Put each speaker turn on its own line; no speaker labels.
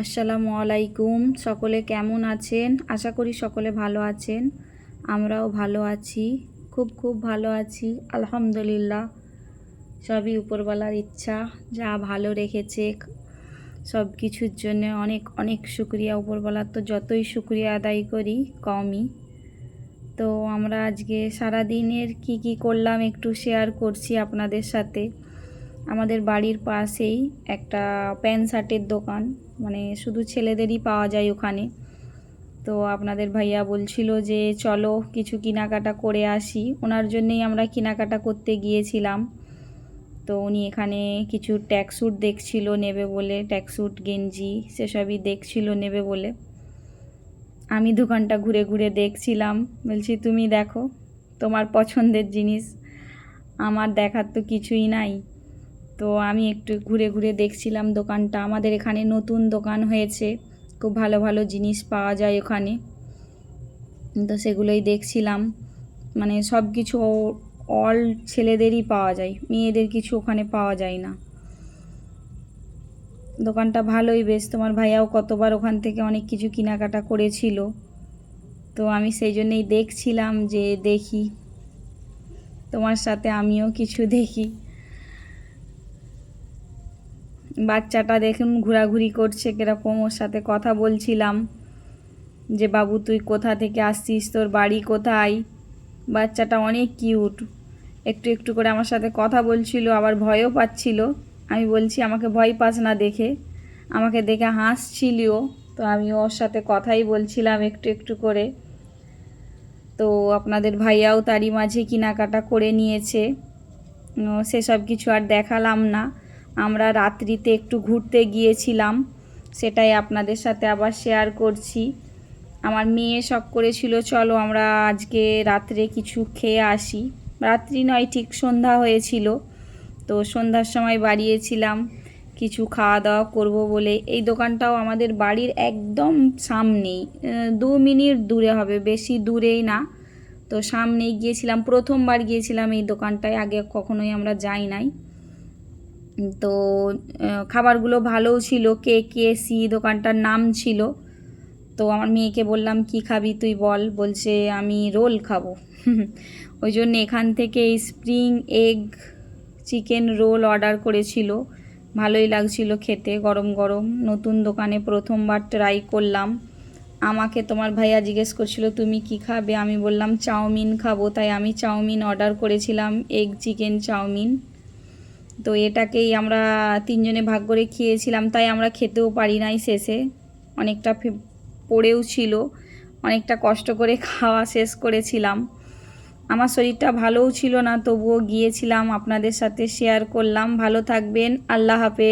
আসসালামু আলাইকুম। সকলে কেমন আছেন? আশা করি সকলে ভালো আছেন। আমরাও ভালো আছি, খুব খুব ভালো আছি আলহামদুলিল্লাহ। সবই উপরওয়ালার ইচ্ছা, যা ভালো রেখেছে সব কিছুর জন্য অনেক অনেক শুকরিয়া উপরওয়ালার। তো যতই শুকরিয়া আদায় করি কমই। তো আমরা আজকে সারাদিনের কি করলাম একটু শেয়ার করছি আপনাদের সাথে। আমাদের বাড়ির পাশেই একটা প্যান্ট শার্টের দোকান, মানে শুধু ছেলেদেরই পাওয়া যায় ওখানে। তো আপনাদের ভাইয়া বলছিল যে চলো কিছু কেনাকাটা করে আসি, ওনার জন্যেই আমরা কেনাকাটা করতে গিয়েছিলাম। তো উনি এখানে কিছু ট্র্যাকস্যুট দেখছিল নেবে বলে, ট্র্যাকস্যুট গেঞ্জি সেসবই দেখছিল নেবে বলে। আমি দোকানটা ঘুরে ঘুরে দেখছিলাম, বলছি তুমি দেখো তোমার পছন্দের জিনিস, আমার দেখার তো কিছুই নাই। তো আমি একটু ঘুরে ঘুরে দেখছিলাম দোকানটা। আমাদের এখানে নতুন দোকান হয়েছে, খুব ভালো ভালো জিনিস পাওয়া যায় ওখানে। তো সেগুলোই দেখছিলাম, মানে সব কিছু অল ছেলেদেরই পাওয়া যায়, মেয়েদের কিছু ওখানে পাওয়া যায় না। দোকানটা ভালোই বেশ, তোমার ভাইয়াও কতবার ওখান থেকে অনেক কিছু কেনাকাটা করেছিল। তো আমি সেই জন্যেই দেখছিলাম যে দেখি তোমার সাথে আমিও কিছু দেখি। বাচ্চাটা দেখুন ঘোরাঘুরি করছে কীরকম, ওর সাথে কথা বলছিলাম যে বাবু তুই কোথা থেকে আসছিস, তোর বাড়ি কোথায়। বাচ্চাটা অনেক কিউট, একটু একটু করে আমার সাথে কথা বলছিল, আবার ভয়ও পাচ্ছিল। আমি বলছি আমাকে ভয় পাস না দেখে, আমাকে দেখে হাসছিলিও। তো আমি ওর সাথে কথাই বলছিলাম একটু একটু করে। তো আপনাদের ভাইয়াও তারই মাঝে কেনাকাটা করে নিয়েছে। সেসব কিছু আর দেখালাম না। আমরা রাত্রিতে একটু ঘুরতে গিয়েছিলাম, সেটাই আপনাদের সাথে আবার শেয়ার করছি। আমার মেয়ে শখ করেছিল চলো আমরা আজকে রাত্রে কিছু খেয়ে আসি। রাত্রি নয়, ঠিক সন্ধ্যা হয়েছিল। তো সন্ধ্যার সময় বাড়িয়েছিলাম কিছু খাওয়া দাওয়া করব বলে। এই দোকানটাও আমাদের বাড়ির একদম সামনেই, 2 মিনিট দূরে হবে, বেশি দূরেই না। তো সামনেই গিয়েছিলাম, প্রথমবার গিয়েছিলাম এই দোকানটায়, আগে কখনোই আমরা যাই নাই। তো খাবারগুলো ভালোও ছিল, KKC দোকানটার নাম ছিল। তো আমার মেয়েকে বললাম কি খাবি তুই বল, বলছে আমি রোল খাবো। ওই জন্য এখান থেকে spring egg chicken roll order করেছিল। ভালোই লাগছিল খেতে, গরম গরম। নতুন দোকানে প্রথমবার ট্রাই করলাম। আমাকে তোমার ভাইয়া জিজ্ঞেস করছিল তুমি কি খাবে, আমি বললাম চাউমিন খাবো, তাই আমি চাউমিন অর্ডার করেছিলাম, এগ চিকেন চাউমিন। তো এটাকেই আমরা 3 জনে ভাগ করে খেয়েছিলাম, তাই আমরা খেতেও পারি নাই শেষে, অনেকটা পড়েও ছিল, অনেকটা কষ্ট করে খাওয়া শেষ করেছিলাম। আমার শরীরটা ভালোও ছিল না, তবুও গিয়েছিলাম, আপনাদের সাথে শেয়ার করলাম। ভালো থাকবেন, আল্লাহ হাফেজ।